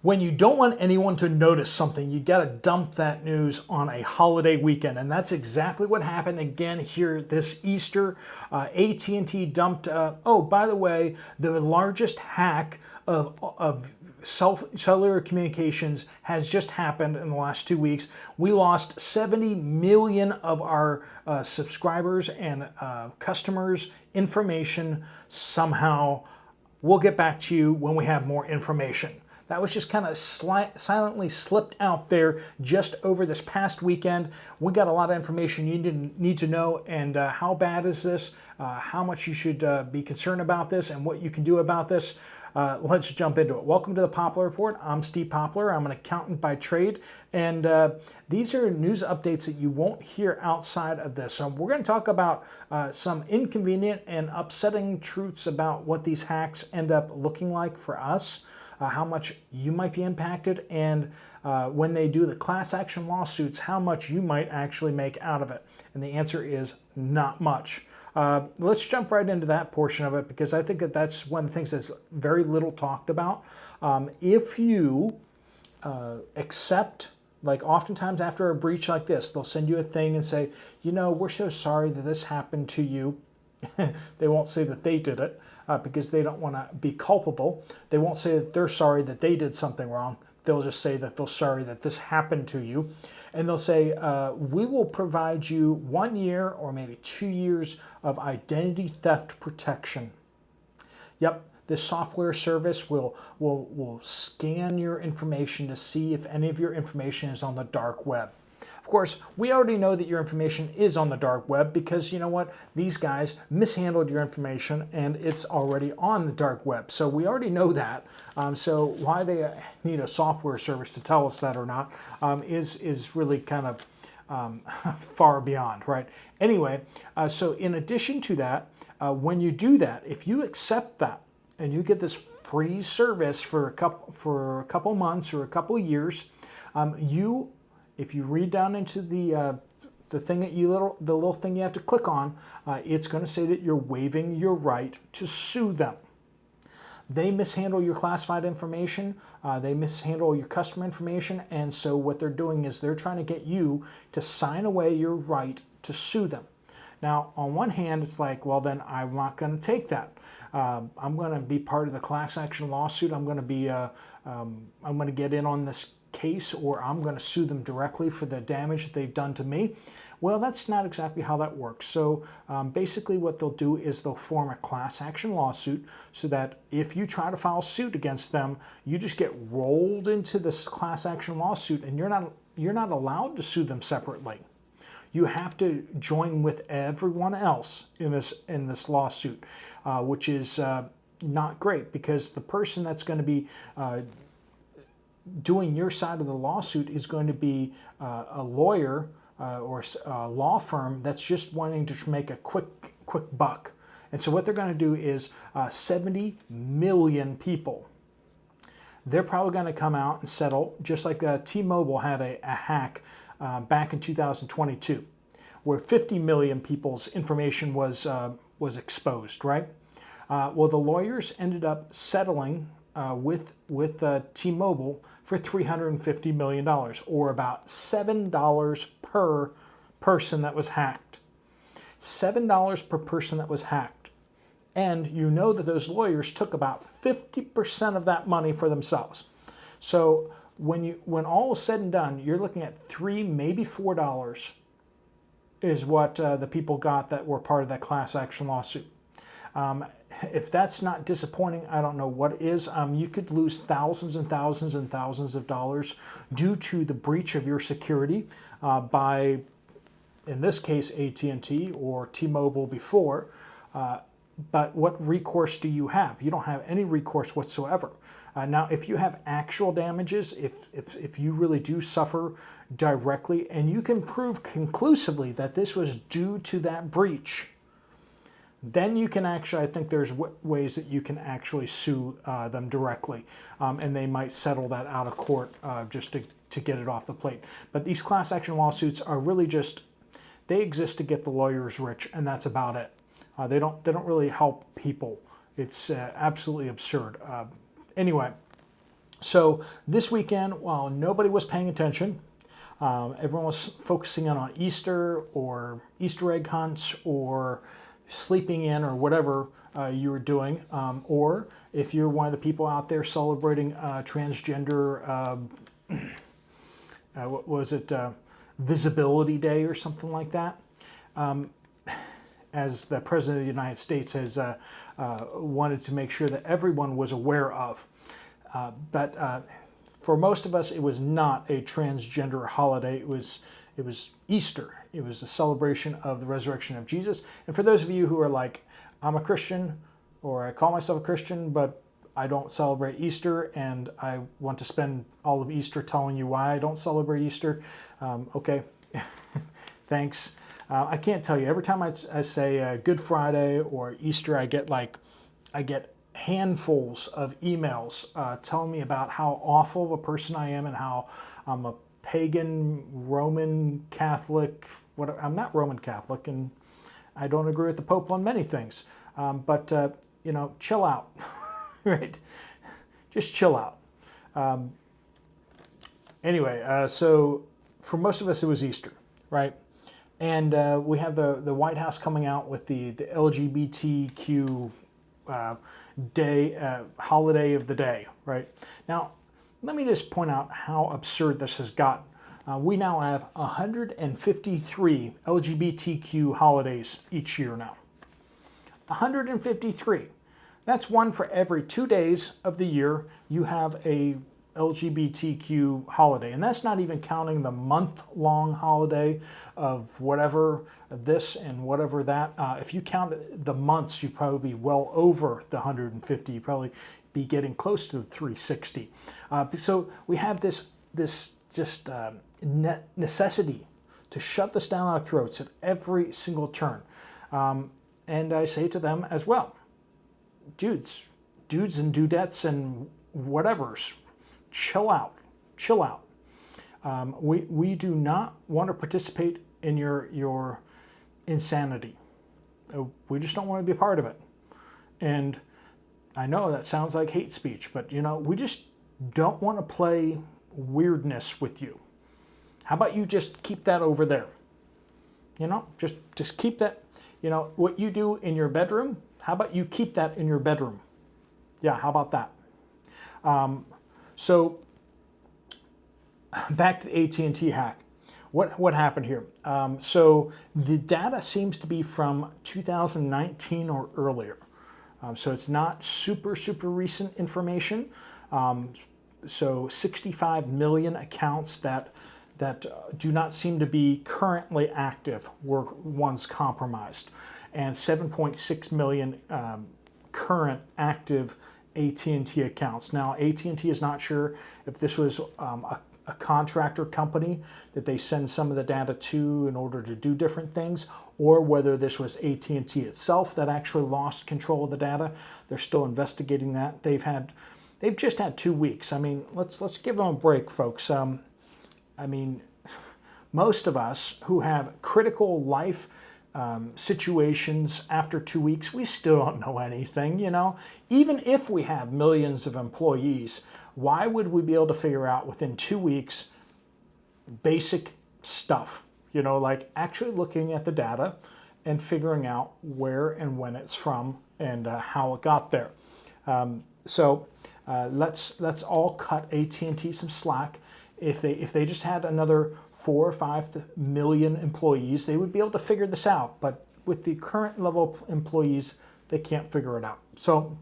When you don't want anyone to notice something, you got to dump that news on a holiday weekend, and that's exactly what happened again here this Easter. AT&T dumped. Oh, by the way, the largest hack of cellular communications has just happened in the last 2 weeks. We lost 70 million of our subscribers and customers' information somehow. We'll get back to you when we have more information. That was just kind of silently slipped out there just over this past weekend. We got a lot of information you need to know, and how bad is this, how much you should be concerned about this, and what you can do about this. Let's jump into it. Welcome to the Poplar Report. I'm Steve Poplar. I'm an accountant by trade, and these are news updates that you won't hear outside of this. So we're going to talk about some inconvenient and upsetting truths about what these hacks end up looking like for us. How much you might be impacted, and when they do the class action lawsuits, how much you might actually make out of it. And the answer is not much. Let's jump right into that portion of it, because I think that that's one of the things that's very little talked about. If you accept, like oftentimes after a breach like this, they'll send you a thing and say, you know, we're so sorry that this happened to you. They won't say that they did it because they don't want to be culpable. They won't say that they're sorry that they did something wrong. They'll just say that they're sorry that this happened to you. And they'll say, we will provide you 1 year or maybe 2 years of identity theft protection. Yep, this software service will scan your information to see if any of your information is on the dark web. Of course, we already know that your information is on the dark web because, you know what, these guys mishandled your information and it's already on the dark web. So we already know that. So why they need a software service to tell us that or not is really kind of far beyond, right? Anyway, so in addition to that, when you do that, if you accept that and you get this free service for a couple months or a couple of years, if you read down into the thing that the little thing you have to click on, it's going to say that you're waiving your right to sue them. They mishandle your classified information, they mishandle your customer information, and so what they're doing is they're trying to get you to sign away your right to sue them. Now, on one hand, it's like, well, then I'm not going to take that. I'm going to be part of the class action lawsuit. I'm going to get in on this case, or I'm going to sue them directly for the damage that they've done to me. Well, that's not exactly how that works. So basically what they'll do is they'll form a class action lawsuit so that if you try to file suit against them, you just get rolled into this class action lawsuit, and you're not allowed to sue them separately. You have to join with everyone else in this lawsuit, which is not great, because the person that's going to be doing your side of the lawsuit is going to be a lawyer or a law firm that's just wanting to make a quick buck. And so what they're going to do is 70 million people, they're probably going to come out and settle, just like T-Mobile had a hack back in 2022, where 50 million people's information was exposed, right? Well, the lawyers ended up settling with T-Mobile for $350 million, or about $7 per person that was hacked. $7 per person that was hacked. And you know that those lawyers took about 50% of that money for themselves. So when all is said and done, you're looking at $3, maybe $4 is what the people got that were part of that class action lawsuit. If that's not disappointing, I don't know what is. You could lose thousands and thousands and thousands of dollars due to the breach of your security by, in this case, AT&T or T-Mobile before. But what recourse do you have? You don't have any recourse whatsoever. Now, if you have actual damages, if you really do suffer directly, and you can prove conclusively that this was due to that breach, then you can actually, I think there's ways that you can actually sue them directly, and they might settle that out of court just to get it off the plate. But these class action lawsuits are really just, they exist to get the lawyers rich, and that's about it. They don't really help people. It's absolutely absurd. Anyway, So this weekend, while nobody was paying attention, everyone was focusing in on Easter or Easter egg hunts or sleeping in or whatever you were doing. Or if you're one of the people out there celebrating transgender, what was it, Visibility Day or something like that, as the President of the United States has wanted to make sure that everyone was aware of. But for most of us, it was not a transgender holiday. It was Easter. It was the celebration of the resurrection of Jesus. And for those of you who are like, I'm a Christian, or I call myself a Christian, but I don't celebrate Easter, and I want to spend all of Easter telling you why I don't celebrate Easter. Okay, thanks. I can't tell you. Every time I say Good Friday or Easter, I get handfuls of emails telling me about how awful of a person I am and how I'm a pagan Roman Catholic. I'm not Roman Catholic, and I don't agree with the Pope on many things. But chill out, right? Just chill out. Anyway, so for most of us, it was Easter, right? And we have the White House coming out with the LGBTQ day, holiday of the day, right? Now, let me just point out how absurd this has gotten. We now have 153 LGBTQ holidays each year now. 153. That's one for every 2 days of the year you have a LGBTQ holiday. And that's not even counting the month-long holiday of whatever this and whatever that. If you count the months, you'd probably be well over the 150. You'd probably be getting close to the 360. So we have this just necessity to shove this down our throats at every single turn. And I say to them as well, dudes and dudettes and whatevers, chill out. We do not want to participate in your insanity. We just don't want to be a part of it. And I know that sounds like hate speech, but we just don't want to play weirdness with you. How about you just keep that over there? Just keep that. What you do in your bedroom, how about you keep that in your bedroom? Yeah, how about that? So back to the AT&T hack. What happened here? So the data seems to be from 2019 or earlier. So it's not super recent information. So 65 million accounts that do not seem to be currently active were once compromised, and 7.6 million current active AT&T accounts. Now, AT&T is not sure if this was a contractor company that they send some of the data to in order to do different things, or whether this was AT&T itself that actually lost control of the data. They're still investigating that. They've just had 2 weeks. I mean, let's give them a break, folks. Most of us who have critical life situations after 2 weeks, we still don't know anything, Even if we have millions of employees, why would we be able to figure out within 2 weeks basic stuff, like actually looking at the data and figuring out where and when it's from and how it got there. So let's all cut AT&T some slack. If they just had another 4 or 5 million employees, they would be able to figure this out. But with the current level of employees, they can't figure it out. So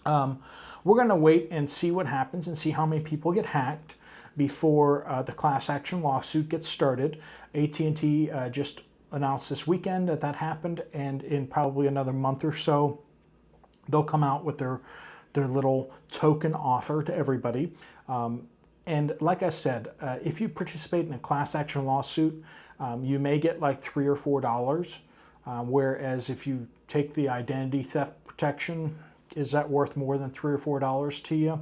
we're going to wait and see what happens and see how many people get hacked before the class action lawsuit gets started. AT&T just announced this weekend that happened, and in probably another month or so, they'll come out with their little token offer to everybody. And like I said, if you participate in a class action lawsuit, you may get like $3 or $4. Whereas if you take the identity theft protection, is that worth more than $3 or $4 to you?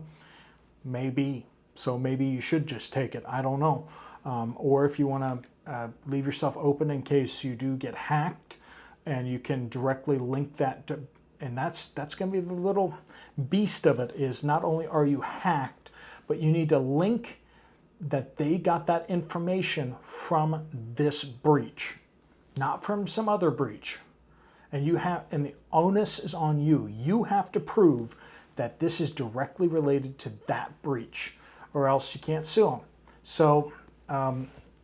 Maybe. So maybe you should just take it. I don't know. Or if you want to leave yourself open in case you do get hacked, and you can directly link that to, and that's going to be the little beast of it, is not only are you hacked, but you need to link that they got that information from this breach, not from some other breach. And the onus is on you. You have to prove that this is directly related to that breach, or else you can't sue them. So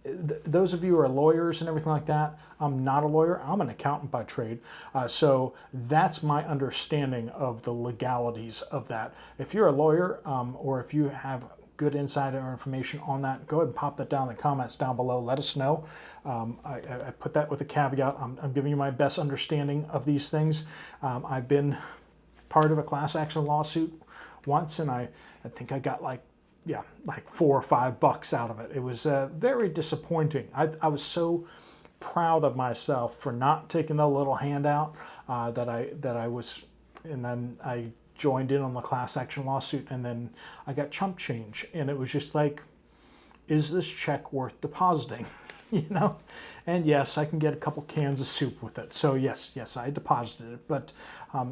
those of you who are lawyers and everything like that, I'm not a lawyer. I'm an accountant by trade. So that's my understanding of the legalities of that. If you're a lawyer, or if you have good insider information on that, go ahead and pop that down in the comments down below. Let us know. I put that with a caveat. I'm giving you my best understanding of these things. I've been part of a class action lawsuit once, and I think I got like $4 or $5 out of it. It was very disappointing. I was so proud of myself for not taking the little handout that I was, and then I joined in on the class action lawsuit, and then I got chump change, and it was just like, is this check worth depositing? You know? And yes, I can get a couple cans of soup with it. So yes, I deposited it. But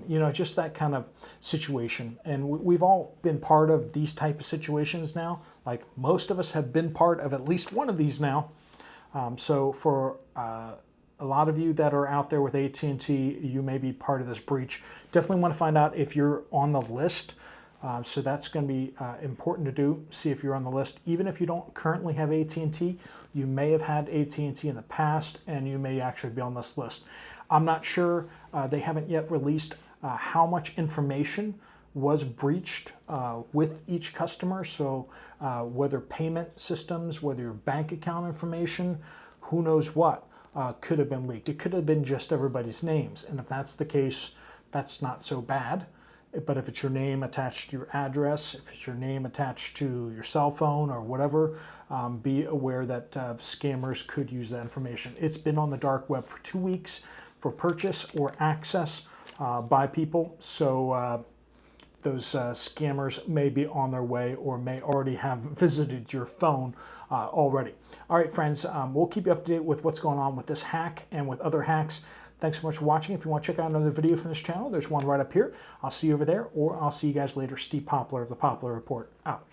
you know, just that kind of situation. And we've all been part of these type of situations now. Like most of us have been part of at least one of these now. So for a lot of you that are out there with AT&T, you may be part of this breach. Definitely want to find out if you're on the list. So that's going to be important to do, see if you're on the list. Even if you don't currently have AT&T, you may have had AT&T in the past, and you may actually be on this list. I'm not sure. They haven't yet released how much information was breached with each customer. So whether payment systems, whether your bank account information, who knows what could have been leaked. It could have been just everybody's names. And if that's the case, that's not so bad. But if it's your name attached to your address, if it's your name attached to your cell phone or whatever, be aware that scammers could use that information. It's been on the dark web for 2 weeks for purchase or access by people. So those scammers may be on their way or may already have visited your phone already. All right, friends, we'll keep you up to date with what's going on with this hack and with other hacks. Thanks so much for watching. If you want to check out another video from this channel, there's one right up here. I'll see you over there, or I'll see you guys later. Steve Poplar of the Poplar Report, out.